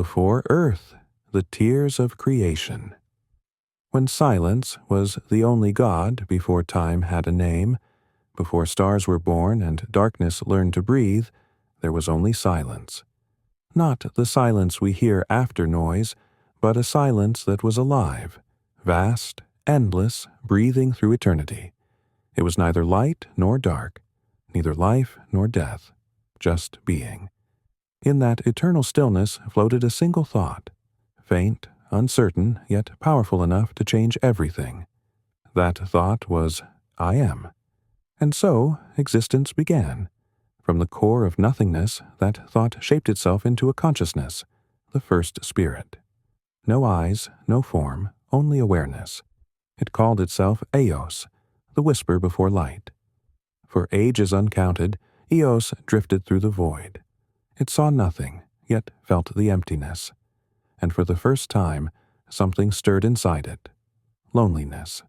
before earth, the tears of creation. When silence was the only God before time had a name, before stars were born and darkness learned to breathe, there was only silence. Not the silence we hear after noise, but a silence that was alive, vast, endless, breathing through eternity. It was neither light nor dark, neither life nor death, just being. In that eternal stillness floated a single thought, faint, uncertain, yet powerful enough to change everything. That thought was, I am. And so existence began. From the core of nothingness, that thought shaped itself into a consciousness, the first spirit. No eyes, no form, only awareness. It called itself Eos, the whisper before light. For ages uncounted, Eos drifted through the void. It saw nothing, yet felt the emptiness. And for the first time, something stirred inside it. Loneliness.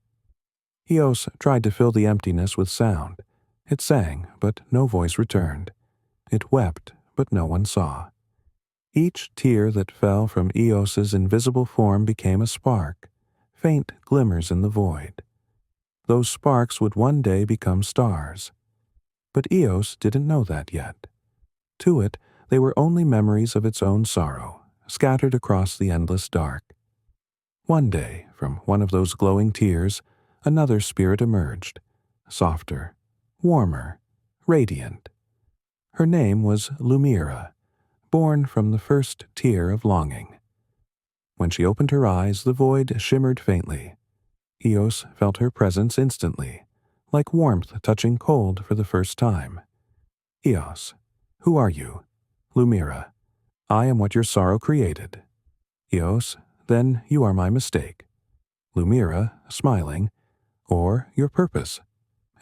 Eos tried to fill the emptiness with sound. It sang, but no voice returned. It wept, but no one saw. Each tear that fell from Eos's invisible form became a spark, faint glimmers in the void. Those sparks would one day become stars. But Eos didn't know that yet. To it, they were only memories of its own sorrow, scattered across the endless dark. One day, from one of those glowing tears, another spirit emerged, softer, warmer, radiant. Her name was Lumira, born from the first tear of longing. When she opened her eyes, the void shimmered faintly. Eos felt her presence instantly, like warmth touching cold for the first time. Eos, who are you? Lumira, I am what your sorrow created. Eos, then you are my mistake. Lumira, smiling, or your purpose.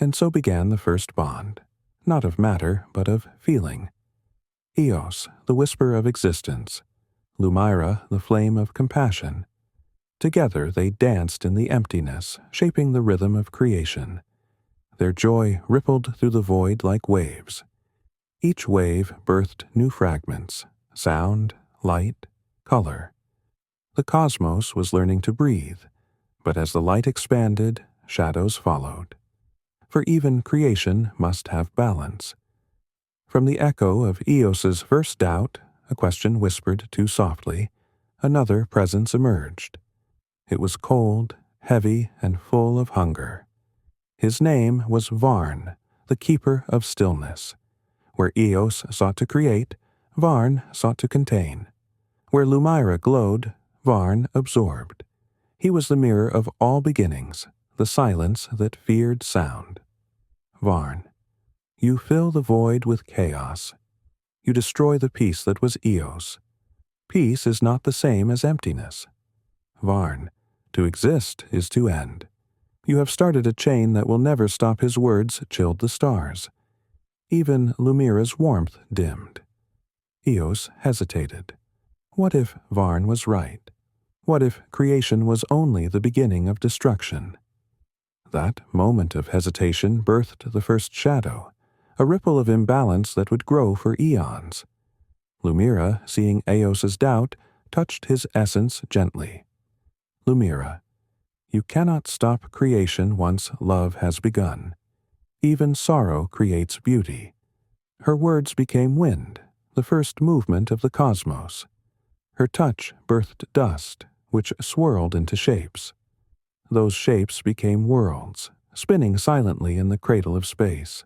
And so began the first bond, not of matter, but of feeling. Eos, the whisper of existence. Lumira, the flame of compassion. Together they danced in the emptiness, shaping the rhythm of creation. Their joy rippled through the void like waves. Each wave birthed new fragments, sound, light, color. The cosmos was learning to breathe, but as the light expanded, shadows followed. For even creation must have balance. From the echo of Eos's first doubt, a question whispered too softly, another presence emerged. It was cold, heavy, and full of hunger. His name was Varn, the keeper of stillness. Where Eos sought to create, Varn sought to contain. Where Lumira glowed, Varn absorbed. He was the mirror of all beginnings, the silence that feared sound. Varn, you fill the void with chaos. You destroy the peace that was Eos. Peace is not the same as emptiness. Varn, to exist is to end. You have started a chain that will never stop. His words chilled the stars. Even Lumira's warmth dimmed. Eos hesitated. What if Varn was right? What if creation was only the beginning of destruction? That moment of hesitation birthed the first shadow, a ripple of imbalance that would grow for eons. Lumira, seeing Eos's doubt, touched his essence gently. Lumira, you cannot stop creation once love has begun. Even sorrow creates beauty. Her words became wind, the first movement of the cosmos. Her touch birthed dust, which swirled into shapes. Those shapes became worlds, spinning silently in the cradle of space.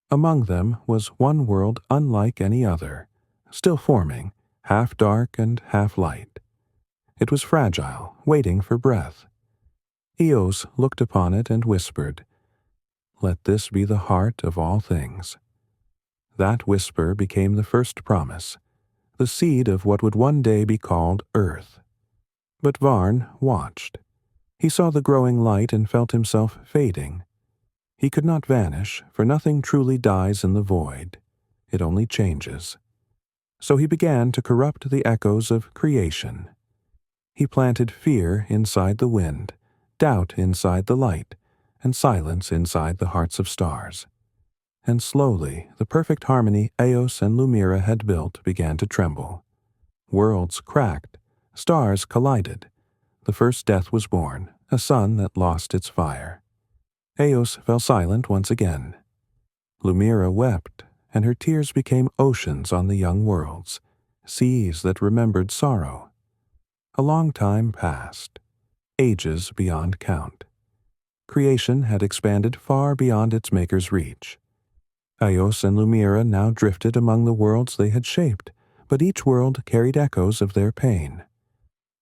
Among them was one world unlike any other, still forming, half dark and half light. It was fragile, waiting for breath. Eos looked upon it and whispered, "Let this be the heart of all things." That whisper became the first promise, the seed of what would one day be called Earth. But Varn watched. He saw the growing light and felt himself fading. He could not vanish, for nothing truly dies in the void. It only changes. So he began to corrupt the echoes of creation. He planted fear inside the wind, doubt inside the light, and silence inside the hearts of stars. And slowly, the perfect harmony Eos and Lumira had built began to tremble. Worlds cracked, stars collided. The first death was born, a sun that lost its fire. Eos fell silent once again. Lumira wept, and her tears became oceans on the young worlds, seas that remembered sorrow. A long time passed, ages beyond count. Creation had expanded far beyond its maker's reach. Eos and Lumira now drifted among the worlds they had shaped, but each world carried echoes of their pain.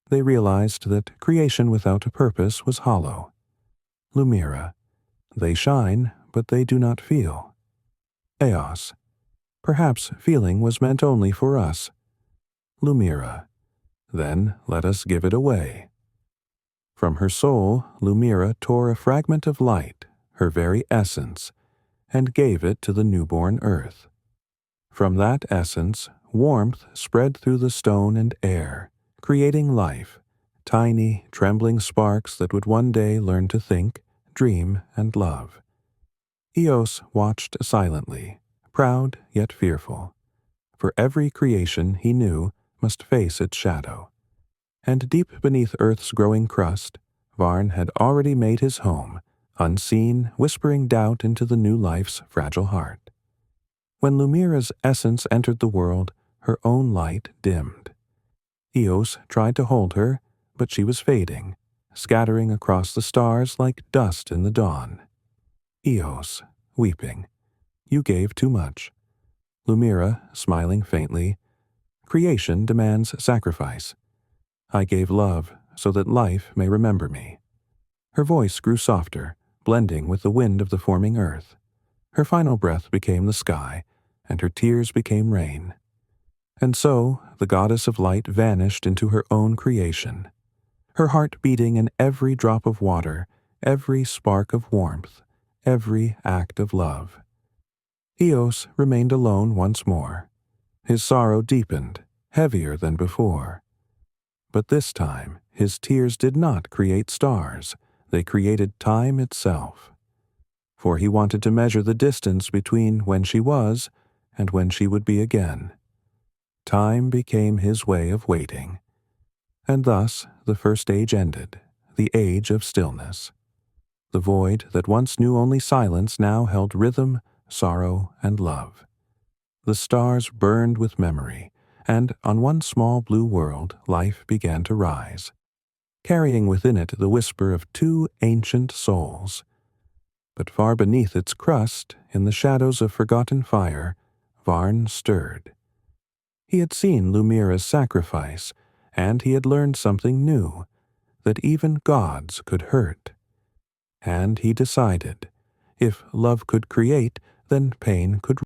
They realized that creation without a purpose was hollow. Lumira, they shine, but they do not feel. Eos, perhaps feeling was meant only for us. Lumira, then let us give it away. From her soul, Lumira tore a fragment of light, her very essence, and gave it to the newborn earth. From that essence, warmth spread through the stone and air, creating life, tiny, trembling sparks that would one day learn to think, dream, and love. Eos watched silently, proud yet fearful, for every creation he knew must face its shadow. And deep beneath Earth's growing crust, Varn had already made his home, unseen, whispering doubt into the new life's fragile heart. When Lumira's essence entered the world, her own light dimmed. Eos tried to hold her, but she was fading, scattering across the stars like dust in the dawn. Eos, weeping, you gave too much. Lumira, smiling faintly, creation demands sacrifice. I gave love so that life may remember me. Her voice grew softer, blending with the wind of the forming earth. Her final breath became the sky, and her tears became rain. And so the goddess of light vanished into her own creation, her heart beating in every drop of water, every spark of warmth, every act of love. Eos remained alone once more. His sorrow deepened, heavier than before. But this time, his tears did not create stars, they created time itself. For he wanted to measure the distance between when she was and when she would be again. Time became his way of waiting. And thus the first age ended, the age of stillness. The void that once knew only silence now held rhythm, sorrow, and love. The stars burned with memory, and on one small blue world life began to rise, carrying within it the whisper of two ancient souls. But far beneath its crust, in the shadows of forgotten fire, Varn stirred. He had seen Lumira's sacrifice, and he had learned something new, that even gods could hurt. And he decided, if love could create, then pain could